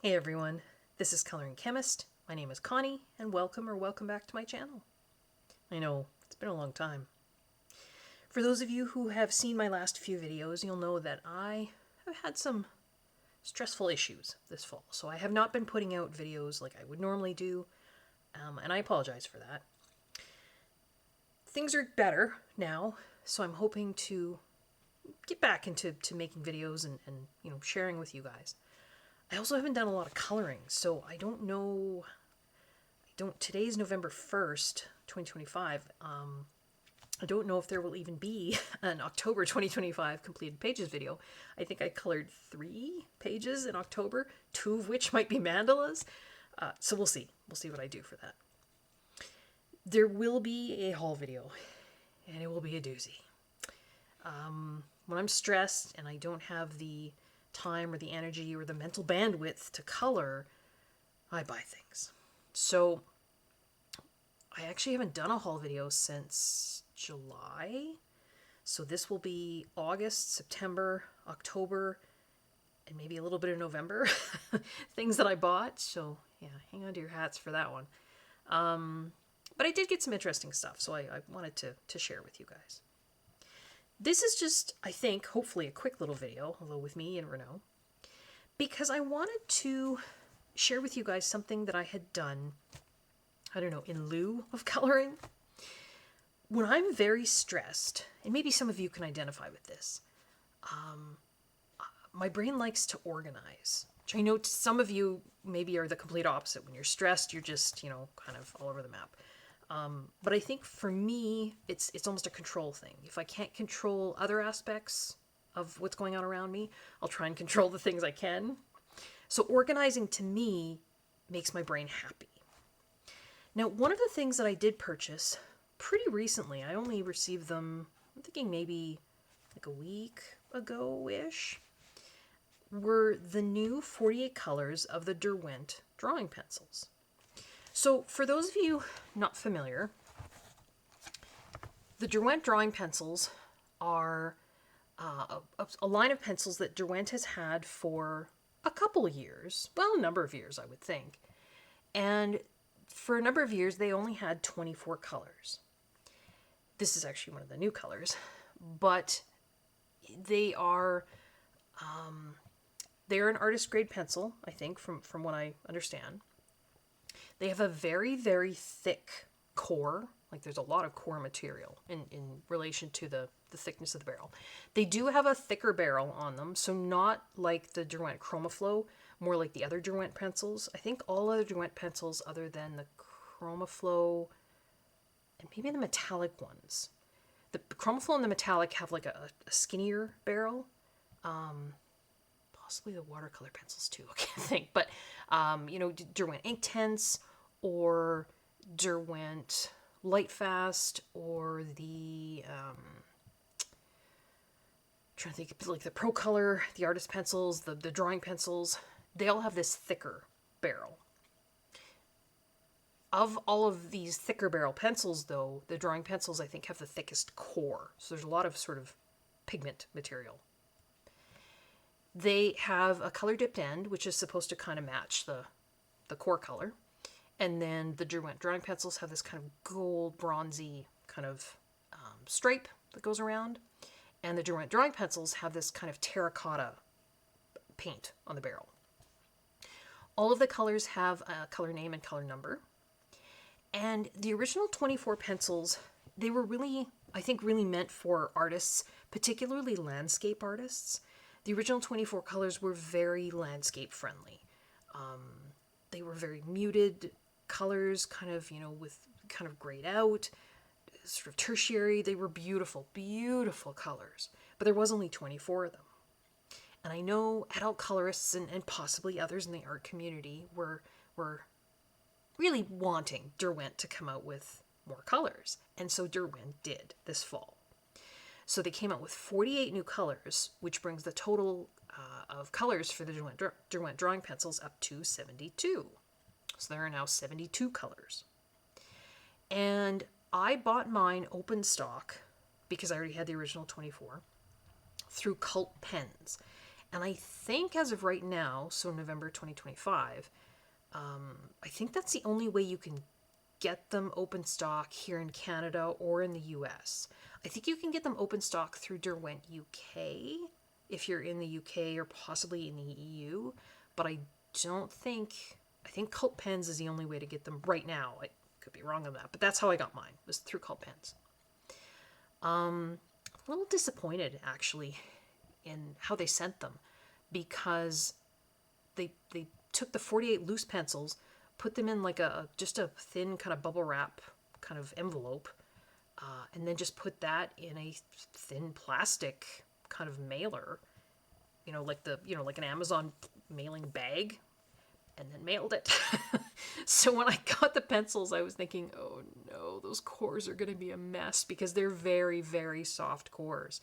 Hey everyone, this is Coloring Chemist. My name is Connie, and welcome back to my channel. I know, it's been a long time. For those of you who have seen my last few videos, you'll know that I have had some stressful issues this fall, so I have not been putting out videos like I would normally do, and I apologize for that. Things are better now, so I'm hoping to get back into making videos and sharing with you guys. I also haven't done a lot of coloring, so I don't know. Today's November 1st, 2025. I don't know if there will even be an October 2025 completed pages video. I think I colored 3 pages in October, 2 of which might be mandalas. So we'll see. We'll see what I do for that. There will be a haul video, and it will be a doozy. When I'm stressed and I don't have the time or the energy or the mental bandwidth to color, I buy things. So I actually haven't done a haul video since July. So this will be August, September, October, and maybe a little bit of November. Things that I bought. So yeah, hang on to your hats for that one. But I did get some interesting stuff, so I wanted to share with you guys. This is just, I think, hopefully a quick little video, although with me and Renaud, because I wanted to share with you guys something that I had done, I don't know, in lieu of coloring. When I'm very stressed, and maybe some of you can identify with this, my brain likes to organize. Which I know some of you maybe are the complete opposite. When you're stressed, you're just, kind of all over the map. But I think for me, it's almost a control thing. If I can't control other aspects of what's going on around me, I'll try and control the things I can. So organizing to me makes my brain happy. Now, one of the things that I did purchase pretty recently, I only received them, I'm thinking maybe like a week ago-ish, were the new 48 colors of the Derwent Drawing Pencils. So for those of you not familiar, the Derwent Drawing Pencils are a line of pencils that Derwent has had for a couple of years. Well, a number of years, I would think. And for a number of years, they only had 24 colors. This is actually one of the new colors, but they are an artist grade pencil, I think, from what I understand. They have a very, very thick core. Like there's a lot of core material in relation to the thickness of the barrel. They do have a thicker barrel on them, so not like the Derwent ChromaFlow, more like the other Derwent pencils. I think all other Derwent pencils other than the ChromaFlow and maybe the metallic ones. The ChromaFlow and the metallic have like a skinnier barrel. Possibly the watercolor pencils too, I can't think. But, Derwent Inktense or Derwent Lightfast or the, trying to think, like the Pro Color, the artist pencils, the drawing pencils, they all have this thicker barrel. Of all of these thicker barrel pencils, though, the drawing pencils, I think, have the thickest core. So there's a lot of sort of pigment material. They have a color dipped end, which is supposed to kind of match the core color. And then the Derwent drawing pencils have this kind of gold, bronzy kind of stripe that goes around. And the Derwent drawing pencils have this kind of terracotta paint on the barrel. All of the colors have a color name and color number. And the original 24 pencils, they were really meant for artists, particularly landscape artists. The original 24 colors were very landscape friendly. They were very muted colors, kind of, with kind of grayed out, sort of tertiary. They were beautiful, beautiful colors. But there was only 24 of them. And I know adult colorists and possibly others in the art community were really wanting Derwent to come out with more colors. And so Derwent did this fall. So they came out with 48 new colors, which brings the total of colors for the Derwent drawing pencils up to 72. So there are now 72 colors. And I bought mine open stock, because I already had the original 24, through Cult Pens. And I think as of right now, so November 2025, I think that's the only way you can get them open stock here in Canada or in the US. I think you can get them open stock through Derwent UK if you're in the UK or possibly in the EU, but I think Cult Pens is the only way to get them right now. I could be wrong on that, but that's how I got mine, was through Cult Pens. A little disappointed actually in how they sent them, because they took the 48 loose pencils, put them in like just a thin kind of bubble wrap kind of envelope, and then just put that in a thin plastic kind of mailer, like an Amazon mailing bag, and then mailed it. So when I got the pencils, I was thinking, oh no, those cores are going to be a mess, because they're very, very soft cores.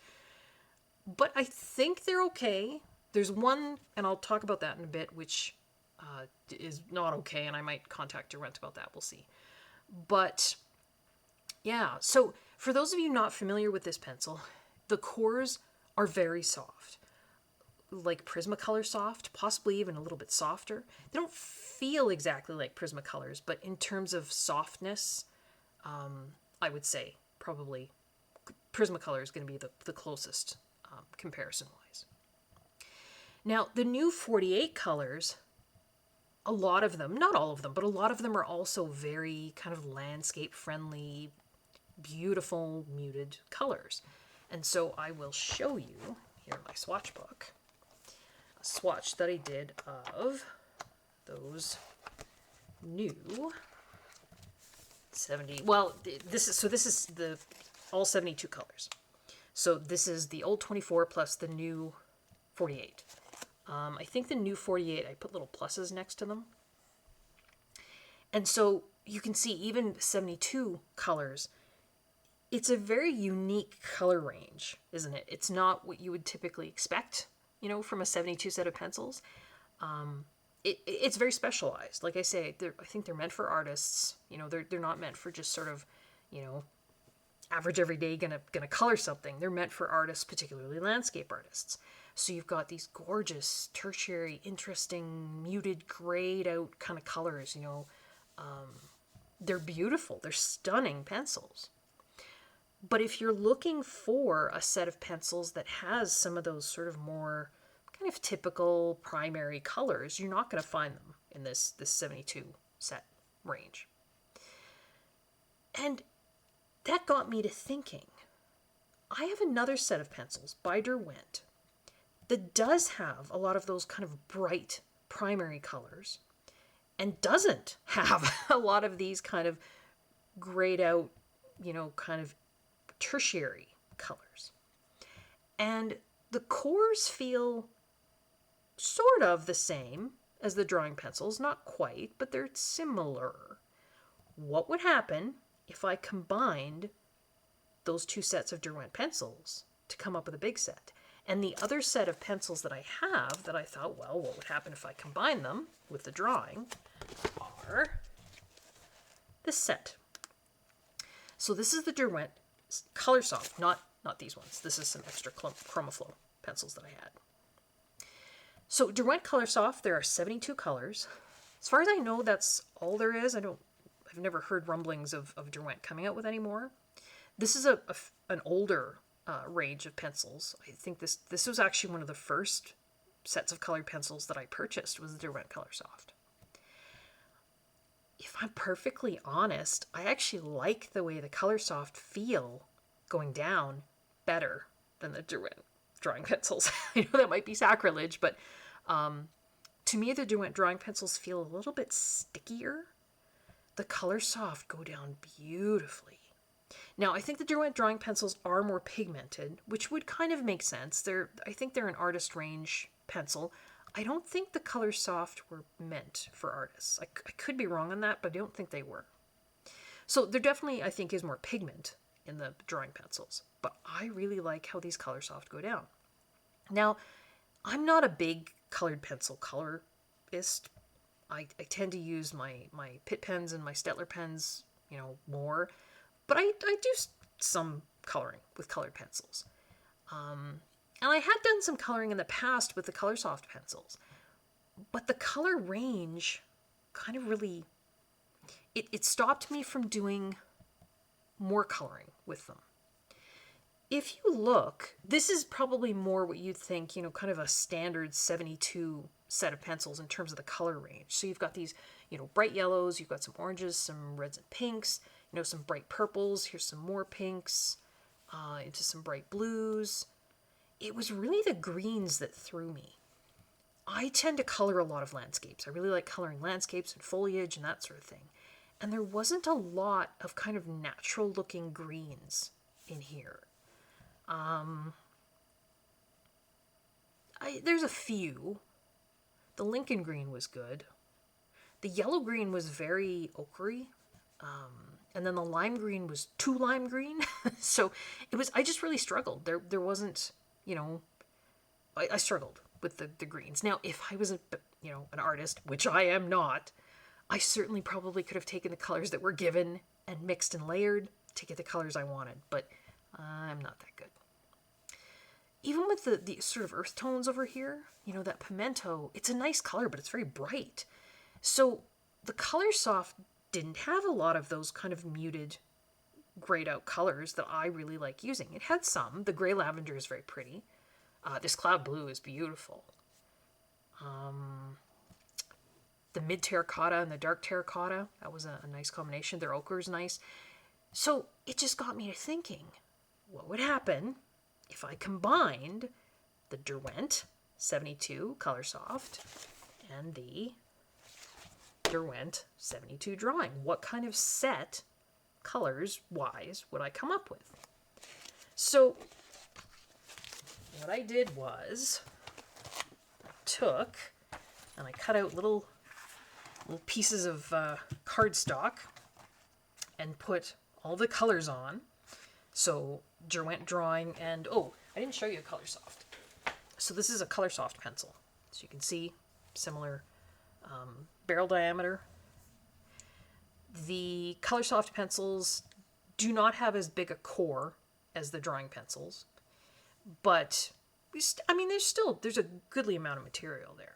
But I think they're okay. There's one, and I'll talk about that in a bit, which is not okay, and I might contact Derwent about that. We'll see. But yeah, so for those of you not familiar with this pencil, the cores are very soft, like Coloursoft, possibly even a little bit softer. They don't feel exactly like Prismacolors, but in terms of softness, I would say probably Prismacolor is going to be the closest comparison-wise. Now, the new 48 colors, a lot of them, not all of them, but a lot of them are also very kind of landscape-friendly, beautiful, muted colors. And so I will show you here my swatch book, a swatch that I did of those new 70, well, this is the all 72 colors. So this is the old 24 plus the new 48. I think the new 48, I put little pluses next to them. And so you can see even 72 colors, it's a very unique color range, isn't it? It's not what you would typically expect, from a 72 set of pencils. It's very specialized. Like I say, I think they're meant for artists. They're not meant for just sort of, average everyday gonna color something. They're meant for artists, particularly landscape artists. So you've got these gorgeous, tertiary, interesting, muted, grayed out kind of colors, They're beautiful. They're stunning pencils. But if you're looking for a set of pencils that has some of those sort of more kind of typical primary colors, you're not going to find them in this 72 set range. And that got me to thinking, I have another set of pencils by Derwent that does have a lot of those kind of bright primary colors and doesn't have a lot of these kind of grayed out, kind of tertiary colors. And the cores feel sort of the same as the drawing pencils, not quite, but they're similar. What would happen if I combined those two sets of Derwent pencils to come up with a big set? And the other set of pencils that I have that I thought, well, what would happen if I combine them with the drawing are this set. So this is the Derwent Coloursoft, not these ones. This is some extra ChromaFlow pencils that I had. So Derwent Coloursoft, there are 72 colors. As far as I know, that's all there is. I've never heard rumblings of Derwent coming out with any more. This is an older range of pencils. I think this was actually one of the first sets of colored pencils that I purchased, was the Derwent Coloursoft. If I'm perfectly honest, I actually like the way the Coloursoft feel going down better than the Derwent drawing pencils. I know that might be sacrilege, but to me the Derwent drawing pencils feel a little bit stickier. The Coloursoft go down beautifully. Now, I think the Derwent drawing pencils are more pigmented, which would kind of make sense. I think they're an artist range pencil. I don't think the Coloursoft were meant for artists. I could be wrong on that, but I don't think they were. So there definitely, I think, is more pigment in the drawing pencils. But I really like how these Coloursoft go down. Now, I'm not a big colored pencil colorist. I tend to use my Pitt pens and my Stettler pens, more. But I do some coloring with colored pencils. And I had done some coloring in the past with the Coloursoft pencils, but the color range kind of really, it stopped me from doing more coloring with them. If you look, this is probably more what you'd think, you know, kind of a standard 72 set of pencils in terms of the color range. So you've got these, you know, bright yellows, you've got some oranges, some reds and pinks, you know, some bright purples, here's some more pinks, into some bright blues. It was really the greens that threw me. I tend to color a lot of landscapes. I really like coloring landscapes and foliage and that sort of thing. And there wasn't a lot of kind of natural looking greens in here. There's a few. The Lincoln green was good. The yellow green was very ochre-y. And then the lime green was too lime green. So I just really struggled. There wasn't, you know, I struggled with the greens. Now, if I was, you know, an artist, which I am not, I certainly probably could have taken the colors that were given and mixed and layered to get the colors I wanted, but I'm not that good. Even with the sort of earth tones over here, you know, that pimento, it's a nice color, but it's very bright. So the Coloursoft didn't have a lot of those kind of muted, grayed out colors that I really like using. It had some. The gray lavender is very pretty. This cloud blue is beautiful. The mid terracotta and the dark terracotta, that was a nice combination. Their ochre is nice. So it just got me to thinking, what would happen if I combined the Derwent 72 Coloursoft and the Derwent 72 Drawing? What kind of set, colors-wise, would I come up with? So what I did was I took and I cut out little pieces of cardstock and put all the colors on. So Derwent Drawing and, oh, I didn't show you a Coloursoft. So this is a Coloursoft pencil. So you can see similar barrel diameter. The Coloursoft pencils do not have as big a core as the drawing pencils, but I mean, there's a goodly amount of material there.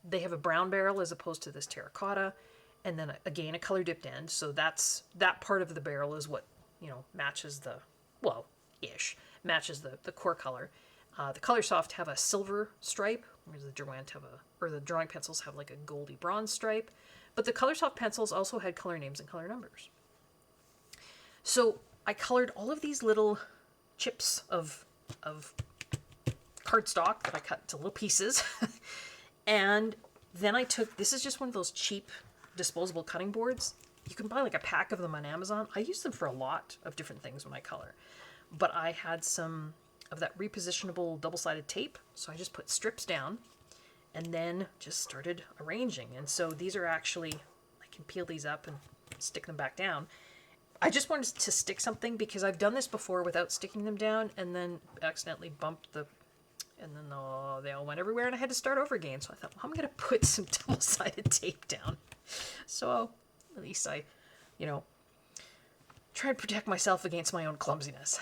They have a brown barrel as opposed to this terracotta, and then again a color dipped end. So that part of the barrel is what, you know, matches the, well, matches the core color. The Coloursoft have a silver stripe, whereas the Derwent the drawing pencils have like a goldy bronze stripe. But the Coloursoft pencils also had color names and color numbers. So I colored all of these little chips of cardstock that I cut into little pieces. And then I took, this is just one of those cheap disposable cutting boards. You can buy like a pack of them on Amazon. I use them for a lot of different things when I color. But I had some of that repositionable double-sided tape, so I just put strips down and then just started arranging. And so these are actually, I can peel these up and stick them back down. I just wanted to stick something because I've done this before without sticking them down and then accidentally bumped and then they all went everywhere and I had to start over again. So I thought, well, I'm going to put some double-sided tape down. So at least I, you know, try to protect myself against my own clumsiness.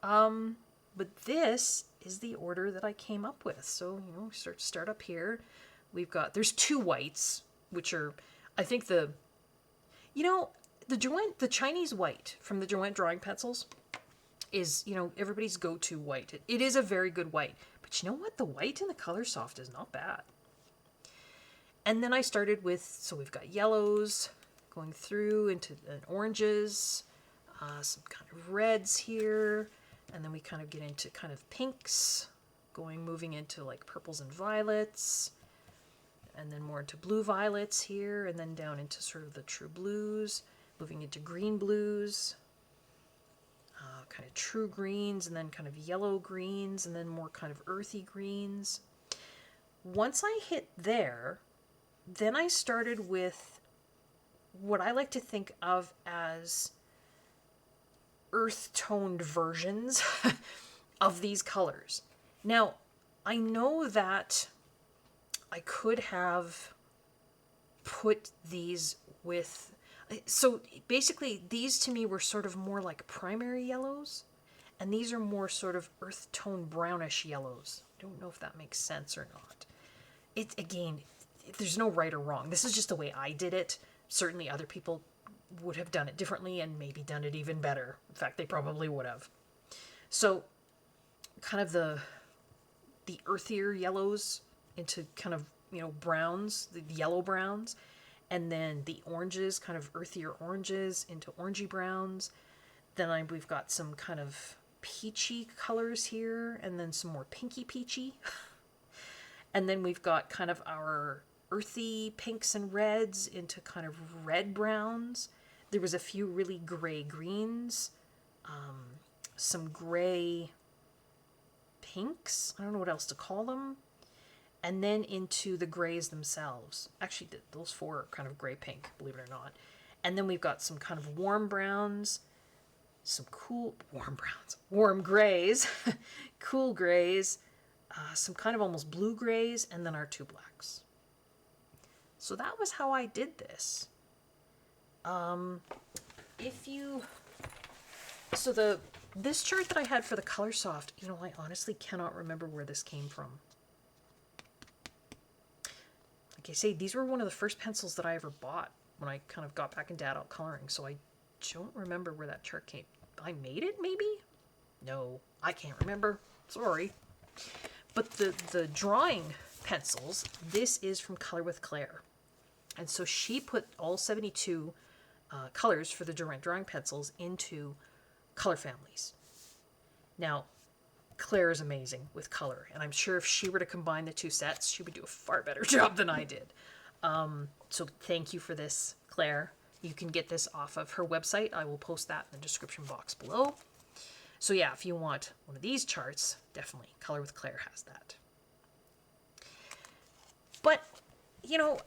But this is the order that I came up with. So, you know, start up here. There's two whites, which are, I think the Chinese white from the Derwent Drawing Pencils is, you know, everybody's go-to white. It is a very good white. But you know what? The white in the Coloursoft is not bad. And then I started with, so we've got yellows going through into oranges, some kind of reds here, and then we kind of get into kind of pinks, moving into like purples and violets, and then more into blue violets here, and then down into sort of the true blues, moving into green blues, kind of true greens, and then kind of yellow greens, and then more kind of earthy greens. Once I hit there, then I started with what I like to think of as earth-toned versions of these colors. Now, I know that I could have put these with... So basically, these to me were sort of more like primary yellows. and these are more sort of earth tone brownish yellows. I don't know if that makes sense or not. It, again, there's no right or wrong. This is just the way I did it. Certainly other people would have done it differently and maybe done it even better. In fact, they probably would have. So kind of the earthier yellows into kind of, you know, browns, the yellow browns, and then the oranges, kind of earthier oranges into orangey browns. Then we've got some kind of peachy colors here, and then some more pinky peachy. And then we've got kind of our earthy pinks and reds into kind of red browns. There was a few really gray greens, some gray pinks. I don't know what else to call them. And then into the grays themselves. Actually, those four are kind of gray pink, believe it or not. And then we've got some kind of warm browns, some cool warm grays, cool grays, some kind of almost blue grays, and then our two blacks. So that was how I did this. This chart that I had for the Coloursoft, you know, I honestly cannot remember where this came from. Like I say, these were one of the first pencils that I ever bought when I kind of got back into adult coloring, so I don't remember where that chart came. I made it, maybe? No, I can't remember. Sorry. But the drawing pencils, this is from Color with Claire. And so she put all 72 colors for the Derwent Drawing Pencils into color families. Now, Claire is amazing with color, and I'm sure if she were to combine the two sets, she would do a far better job than I did. So thank you for this, Claire. You can get this off of her website. I will post that in the description box below. So yeah, if you want one of these charts, definitely Color with Claire has that. But, you know,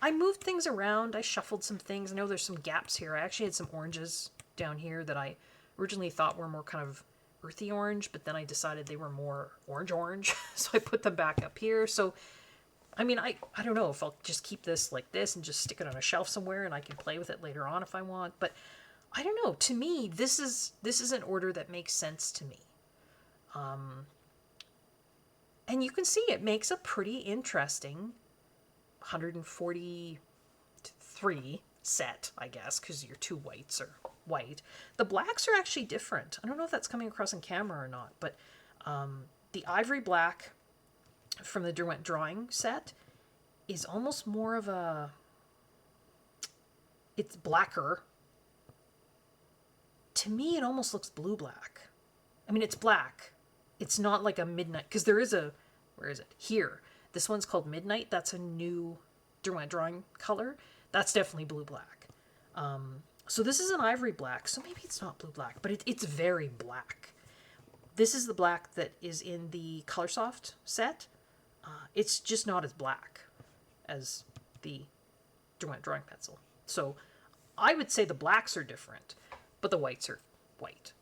I moved things around. I shuffled some things. I know there's some gaps here. I actually had some oranges down here that I originally thought were more kind of earthy orange, but then I decided they were more orange, so I put them back up here. So, I mean, I don't know if I'll just keep this like this and just stick it on a shelf somewhere and I can play with it later on if I want, but I don't know. To me, this is an order that makes sense to me. And you can see it makes a pretty interesting 143 set, I guess, because your two whites are white. The blacks are actually different. I don't know if that's coming across in camera or not, but the ivory black from the Derwent Drawing set is almost more of a... It's blacker. To me, it almost looks blue-black. I mean, it's black. It's not like a midnight, because there is a... Where is it? Here. This one's called Midnight. That's a new Derwent Drawing color. That's definitely blue-black. So this is an ivory black, so maybe it's not blue-black, but it's very black. This is the black that is in the Coloursoft set. It's just not as black as the Derwent Drawing Pencil. So I would say the blacks are different, but the whites are white.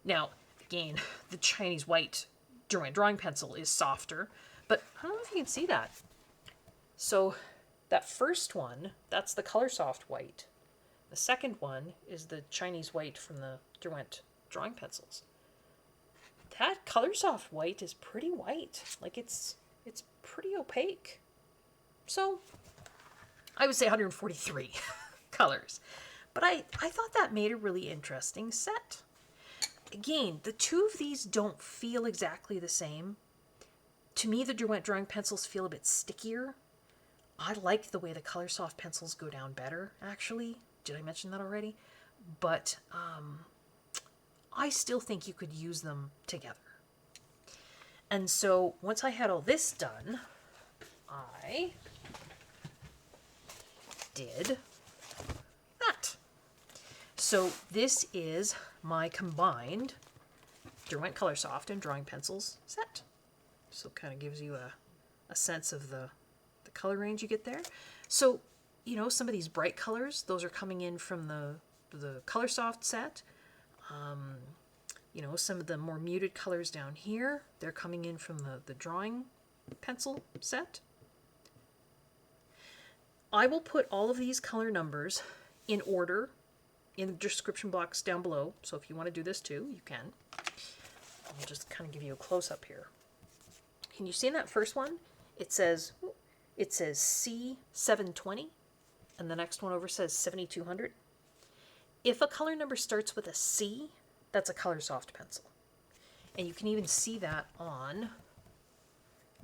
Now, again, the Chinese white Derwent Drawing Pencil is softer, but I don't know if you can see that. So that first one, that's the Coloursoft white. The second one is the Chinese white from the Derwent Drawing Pencils. That Coloursoft white is pretty white. Like, it's pretty opaque. So I would say 143 colors. But I thought that made a really interesting set. Again, the two of these don't feel exactly the same. To me, the Derwent Drawing Pencils feel a bit stickier. I like the way the Coloursoft pencils go down better, actually. Did I mention that already? But I still think you could use them together. And so once I had all this done, I did that. So this is my combined Derwent Coloursoft and Drawing Pencils set. So it kind of gives you a sense of the color range you get there. So, you know, some of these bright colors, those are coming in from the Coloursoft set. You know, some of the more muted colors down here, they're coming in from the Drawing Pencil set. I will put all of these color numbers in order in the description box down below. So if you want to do this too, you can. I'll just kind of give you a close-up here. Can you see in that first one? It says C720, and the next one over says 7200. If a color number starts with a C, that's a Coloursoft pencil. And you can even see that on,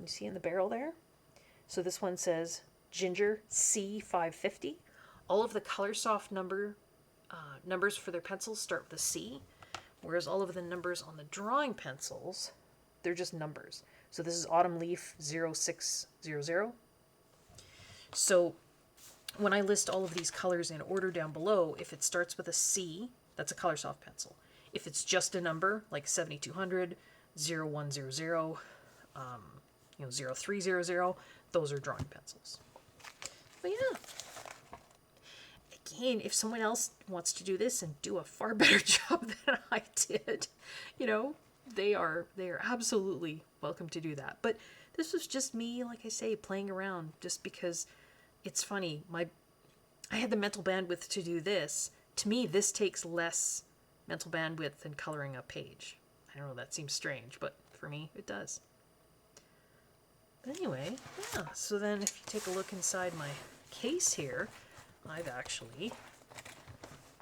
you see in the barrel there? So this one says Ginger C550. All of the Coloursoft numbers for their pencils start with a C, whereas all of the numbers on the drawing pencils, they're just numbers. So this is Autumn Leaf 0600. So when I list all of these colors in order down below, if it starts with a C, that's a Coloursoft pencil. If it's just a number, like 7200, 0100, 0300, those are drawing pencils. But yeah, again, if someone else wants to do this and do a far better job than I did, they are absolutely welcome to do that. But this was just me, like I say, playing around just because it's funny. I had the mental bandwidth to do this. To me, this takes less mental bandwidth than coloring a page. I don't know, that seems strange, but for me, it does. But anyway, yeah, so then if you take a look inside my case here, I've actually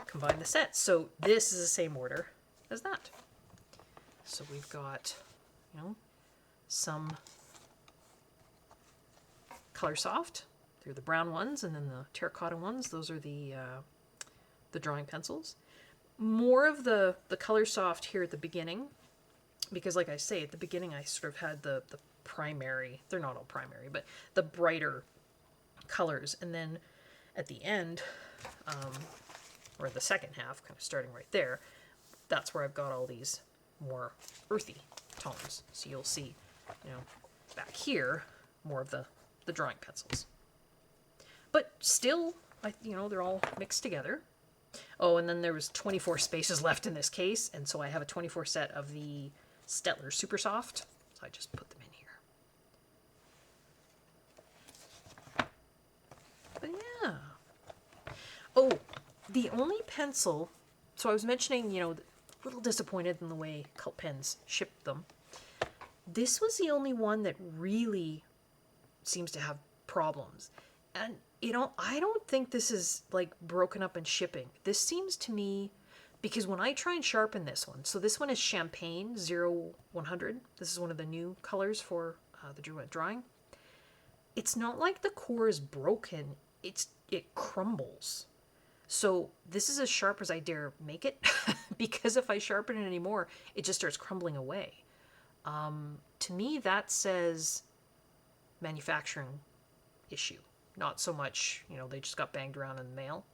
combined the sets. So this is the same order as that. So we've got, some Coloursoft. They're the brown ones, and then the terracotta ones, those are the drawing pencils. More of the Coloursoft here at the beginning, because like I say, at the beginning I sort of had the primary, they're not all primary, but the brighter colors, and then at the end, or the second half, kind of starting right there, that's where I've got all these more earthy tones. So you'll see, back here, more of the drawing pencils. But still, they're all mixed together. Oh, and then there was 24 spaces left in this case, and so I have a 24 set of the Staedtler Super Soft, so I just put them in here. But yeah. Oh, the only pencil, so I was mentioning, a little disappointed in the way Cult Pens shipped them. This was the only one that really seems to have problems. And, I don't think this is, broken up in shipping. This seems to me, because when I try and sharpen this one, so this one is Champagne 0100. This is one of the new colors for the Derwent Drawing. It's not like the core is broken. It crumbles. So this is as sharp as I dare make it, because if I sharpen it anymore, it just starts crumbling away. To me, that says manufacturing issue. Not so much, they just got banged around in the mail.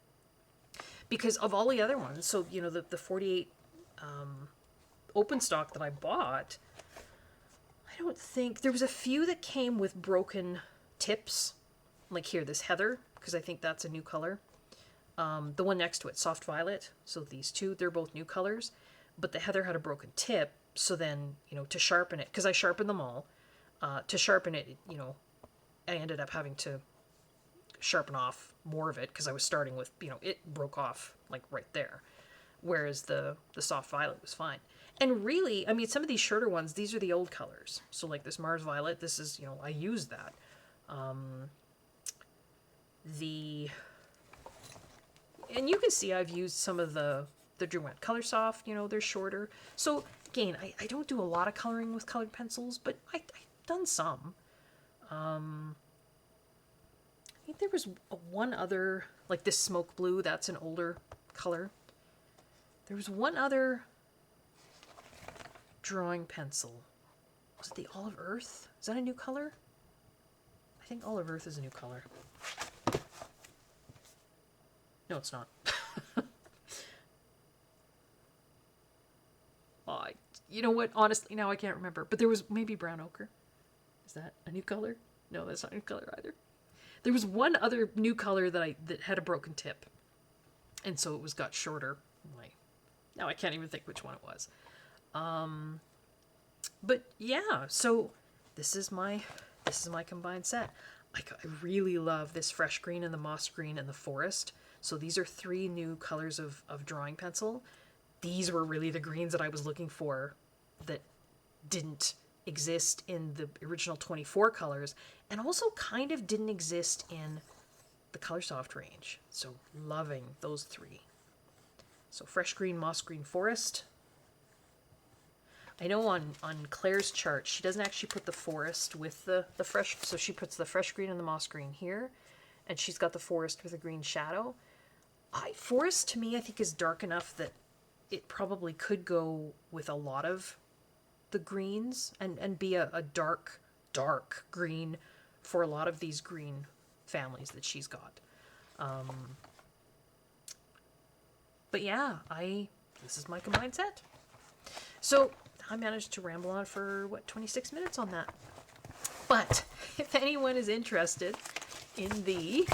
Because of all the other ones, so, the 48 open stock that I bought, I don't think, there was a few that came with broken tips. Like here, this Heather, because I think that's a new color. The one next to it, Soft Violet, so these two, they're both new colors. But the Heather had a broken tip, so then, to sharpen it, because I sharpened them all, to sharpen it, I ended up having to sharpen off more of it because I was starting with, it broke off like right there, whereas the Soft Violet was fine. And really, I mean, some of these shorter ones, these are the old colors. So like this Mars Violet, this is, I used that. And you can see I've used some of the Derwent Coloursoft, they're shorter. So again, I don't do a lot of coloring with colored pencils, but I've done some. I think there was one other, like this Smoke Blue, that's an older color. There was one other drawing pencil. Was it the Olive Earth? Is that a new color? I think Olive Earth is a new color. No, it's not. You know what? Honestly, now I can't remember. But there was maybe Brown Ochre. Is that a new color? No, that's not a new color either. There was one other new color that had a broken tip, and so it got shorter. Now I can't even think which one it was. But yeah, so this is my combined set. I really love this Fresh Green and the Moss Green and the Forest. So these are 3 new colors of drawing pencil. These were really the greens that I was looking for that didn't exist in the original 24 colors, and also kind of didn't exist in the Coloursoft range. So loving those three. So fresh green, moss green, forest. I know on Claire's chart, she doesn't actually put the forest with the fresh, so she puts the fresh green and the moss green here, and she's got the forest with a green shadow. Forest, to me, I think is dark enough that it probably could go with a lot of the greens and be a dark, dark green for a lot of these green families that she's got. But yeah, this is my combined set. So I managed to ramble on for, 26 minutes on that. But if anyone is interested in the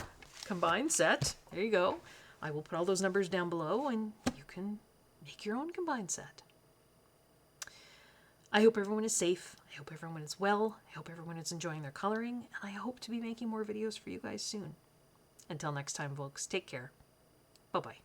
combined set, there you go. I will put all those numbers down below and you can make your own combined set. I hope everyone is safe. I hope everyone is well. I hope everyone is enjoying their coloring. And I hope to be making more videos for you guys soon. Until next time, folks, take care. Bye-bye.